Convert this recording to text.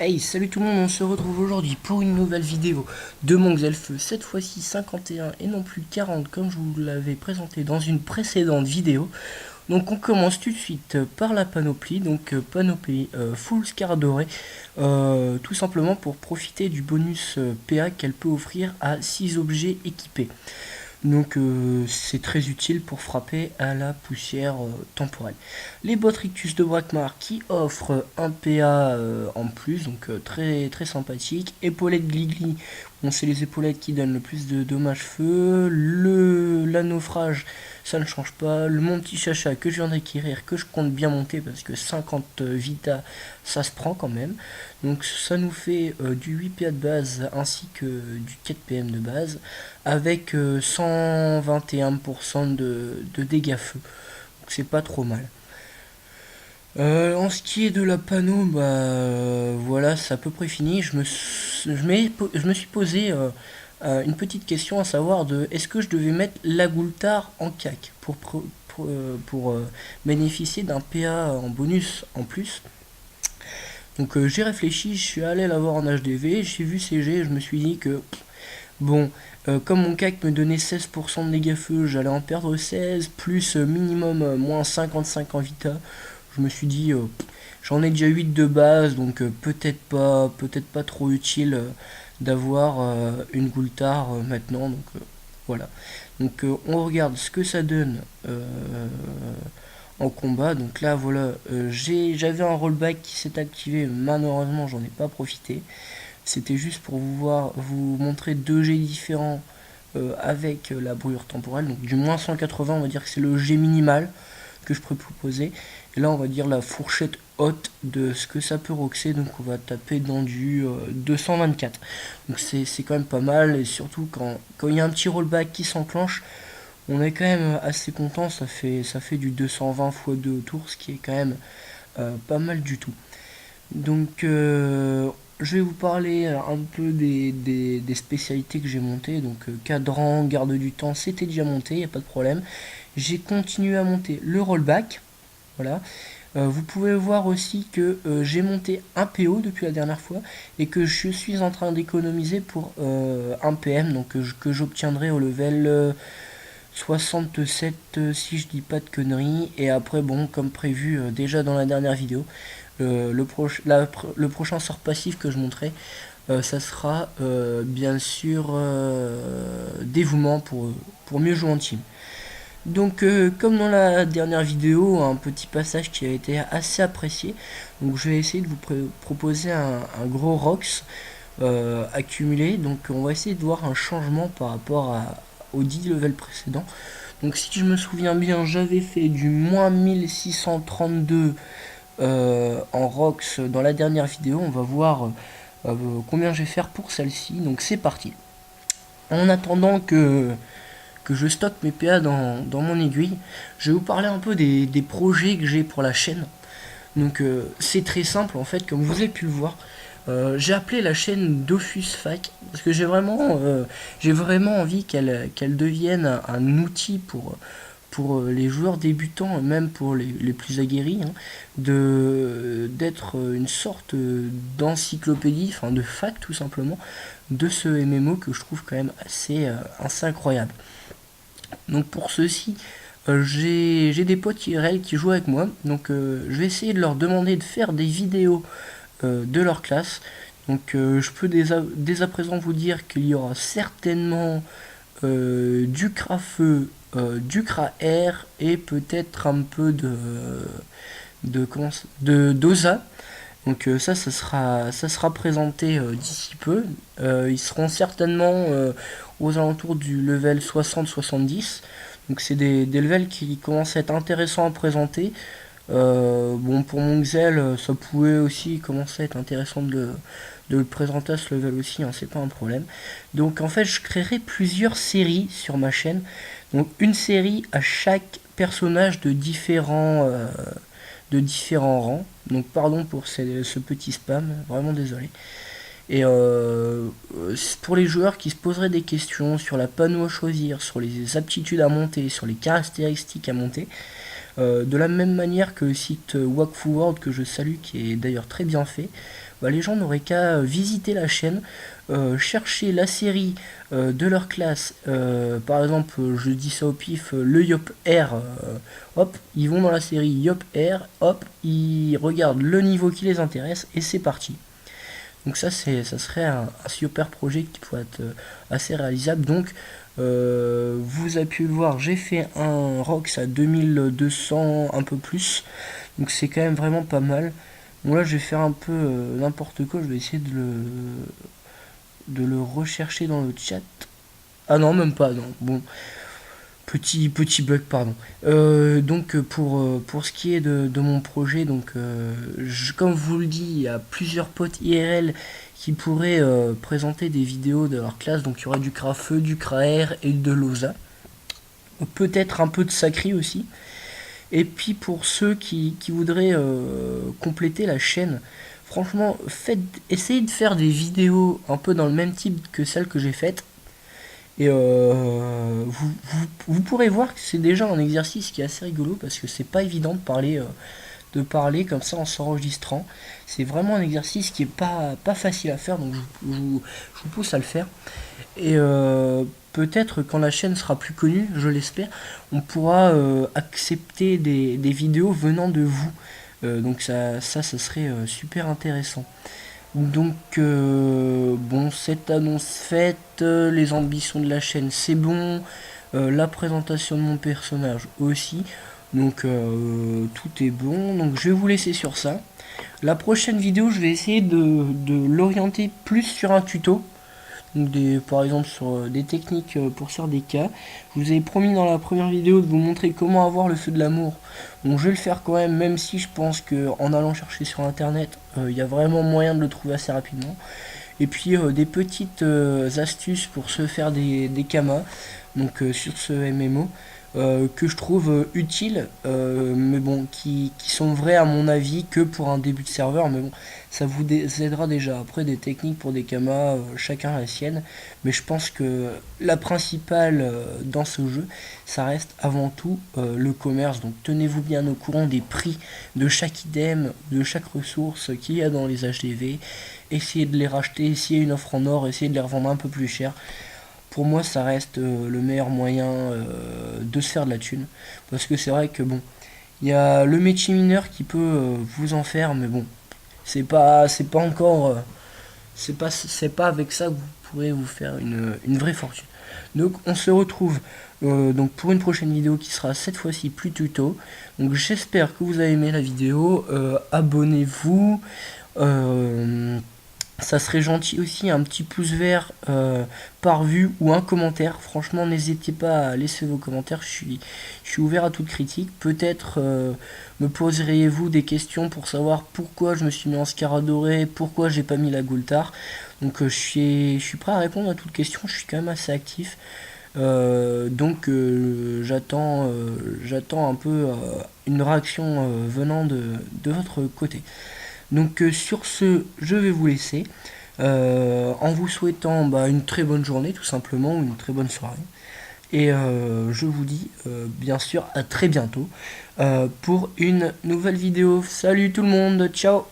Hey, salut tout le monde, on se retrouve aujourd'hui pour une nouvelle vidéo de mon Xelfeu, cette fois-ci 51 et non plus 40 comme je vous l'avais présenté dans une précédente vidéo. Donc on commence tout de suite par la panoplie, donc panoplie full scar doré, tout simplement pour profiter du bonus PA qu'elle peut offrir à 6 objets équipés. Donc c'est très utile pour frapper à la poussière temporelle. Les Botrictus de Brakmar qui offrent un PA en plus, donc très très sympathique. Épaulettes Gligli, bon c'est les épaulettes qui donnent le plus de dommages feu. La naufrage, ça ne change pas. Le mon petit chacha que je viens d'acquérir, que je compte bien monter parce que 50 Vita, ça se prend quand même. Donc ça nous fait du 8 PA de base ainsi que du 4 PM de base avec 121% de dégâts feu. Donc c'est pas trop mal. En ce qui est de la panneau, voilà, c'est à peu près fini. Je me suis posé une petite question à savoir de est-ce que je devais mettre la Goultar en CAC pour bénéficier d'un PA en bonus en plus. Donc j'ai réfléchi, je suis allé la voir en HDV, j'ai vu CG et je me suis dit que bon, comme mon CAC me donnait 16% de dégâts feu, j'allais en perdre 16, plus minimum moins 55 en Vita. Je me suis dit, j'en ai déjà 8 de base, donc peut-être pas trop utile d'avoir une Goultar maintenant. Donc voilà. Donc on regarde ce que ça donne en combat. Donc là voilà, j'avais un rollback qui s'est activé, malheureusement j'en ai pas profité. C'était juste pour vous montrer deux G différents avec la brûlure temporelle. Donc du moins 180, on va dire que c'est le G minimal que je pourrais proposer. Et là, on va dire la fourchette haute de ce que ça peut roxer. Donc on va taper dans du 224. Donc c'est quand même pas mal. Et surtout quand il y a un petit rollback qui s'enclenche, on est quand même assez content. Ça fait du 220 x 2 autour, ce qui est quand même pas mal du tout. Donc je vais vous parler un peu des spécialités que j'ai montées. Donc cadran, garde du temps, c'était déjà monté, il n'y a pas de problème. J'ai continué à monter le rollback. Voilà. Vous pouvez voir aussi que j'ai monté un PO depuis la dernière fois et que je suis en train d'économiser pour un PM donc que j'obtiendrai au level 67 si je dis pas de conneries. Et après bon comme prévu déjà dans la dernière vidéo, le prochain sort passif que je montrerai, ça sera bien sûr dévouement pour mieux jouer en team. Donc comme dans la dernière vidéo, un petit passage qui a été assez apprécié. Donc je vais essayer de vous proposer un gros Rox accumulé. Donc on va essayer de voir un changement par rapport aux 10 levels précédents. Donc si je me souviens bien, j'avais fait du moins 1632 en Rox dans la dernière vidéo. On va voir combien je vais faire pour celle-ci. Donc c'est parti. En attendant que je stocke mes PA dans mon aiguille, je vais vous parler un peu des projets que j'ai pour la chaîne. Donc c'est très simple en fait, comme vous avez pu le voir. J'ai appelé la chaîne Dofus Fac parce que j'ai vraiment envie qu'elle devienne un outil pour les joueurs débutants et même pour les plus aguerris, hein, d'être une sorte d'encyclopédie, enfin de fac tout simplement, de ce MMO que je trouve quand même assez incroyable. Donc pour ceci, j'ai des potes IRL qui jouent avec moi, donc je vais essayer de leur demander de faire des vidéos de leur classe. Donc je peux dès à présent vous dire qu'il y aura certainement du CRA-Feu, du CRA-Air et peut-être un peu de DOSA. Donc ça sera présenté d'ici peu. Ils seront certainement aux alentours du level 60-70. Donc c'est des levels qui commencent à être intéressants à présenter. Bon pour mon Xel, ça pouvait aussi commencer à être intéressant de le présenter à ce level aussi, hein, c'est pas un problème. Donc en fait je créerai plusieurs séries sur ma chaîne. Donc une série à chaque personnage de différents rangs. Donc pardon pour ce petit spam, vraiment désolé. Et pour les joueurs qui se poseraient des questions sur la panneau à choisir, sur les aptitudes à monter, sur les caractéristiques à monter, de la même manière que le site Wakfu World que je salue, qui est d'ailleurs très bien fait, bah, les gens n'auraient qu'à visiter la chaîne, chercher la série de leur classe, par exemple, je dis ça au pif, le Yop Air, hop, ils vont dans la série Yop Air, hop, ils regardent le niveau qui les intéresse et c'est parti. Donc ça serait un super projet qui pourrait être assez réalisable. Donc vous avez pu le voir, j'ai fait un ROX à 2200, un peu plus. Donc c'est quand même vraiment pas mal. Bon là je vais faire un peu n'importe quoi, je vais essayer de le rechercher dans le chat. Ah non, même pas, non. Bon, petit bug, pardon. Donc pour ce qui est de mon projet, donc comme je vous le dis, il y a plusieurs potes IRL qui pourraient présenter des vidéos de leur classe. Donc il y aura du Crafeu, du Craer et de l'OSA. Peut-être un peu de Sacri aussi. Et puis pour ceux qui voudraient compléter la chaîne, franchement, essayez de faire des vidéos un peu dans le même type que celles que j'ai faites. Et vous pourrez voir que c'est déjà un exercice qui est assez rigolo parce que c'est pas évident de parler comme ça en s'enregistrant. C'est vraiment un exercice qui est pas facile à faire, donc je vous pousse à le faire. Et peut-être quand la chaîne sera plus connue, je l'espère, on pourra accepter des vidéos venant de vous. Donc ça serait super intéressant. Donc bon, cette annonce faite, les ambitions de la chaîne c'est bon, la présentation de mon personnage aussi, donc tout est bon, donc je vais vous laisser sur ça. La prochaine vidéo je vais essayer de l'orienter plus sur un tuto, donc par exemple sur des techniques pour faire des cas. Je vous avais promis dans la première vidéo de vous montrer comment avoir le feu de l'amour. Donc je vais le faire quand même, même si je pense que en allant chercher sur internet, il y a vraiment moyen de le trouver assez rapidement. Et puis des petites astuces pour se faire des kamas, donc sur ce MMO. Que je trouve utiles, mais bon, qui sont vrais à mon avis que pour un début de serveur, mais bon, ça vous aidera déjà. Après, des techniques pour des kamas, chacun la sienne, mais je pense que la principale dans ce jeu, ça reste avant tout le commerce. Donc tenez-vous bien au courant des prix de chaque item, de chaque ressource qu'il y a dans les HDV, essayez de les racheter, s'il y a une offre en or, essayez de les revendre un peu plus cher. Pour moi, ça reste le meilleur moyen de se faire de la thune. Parce que c'est vrai que bon, il y a le métier mineur qui peut vous en faire, mais bon, c'est pas encore, c'est pas avec ça que vous pourrez vous faire une vraie fortune. Donc, on se retrouve donc pour une prochaine vidéo qui sera cette fois-ci plus tuto. Donc, j'espère que vous avez aimé la vidéo. Abonnez-vous. Ça serait gentil aussi un petit pouce vert par vue ou un commentaire. Franchement, n'hésitez pas à laisser vos commentaires. Je suis ouvert à toute critique. Peut-être me poseriez-vous des questions pour savoir pourquoi je me suis mis en Scaradoré, pourquoi j'ai pas mis la Goultar. Donc je suis prêt à répondre à toutes questions. Je suis quand même assez actif. Donc j'attends un peu une réaction venant de votre côté. Donc sur ce, je vais vous laisser en vous souhaitant une très bonne journée tout simplement, ou une très bonne soirée. Et je vous dis bien sûr à très bientôt pour une nouvelle vidéo. Salut tout le monde, ciao!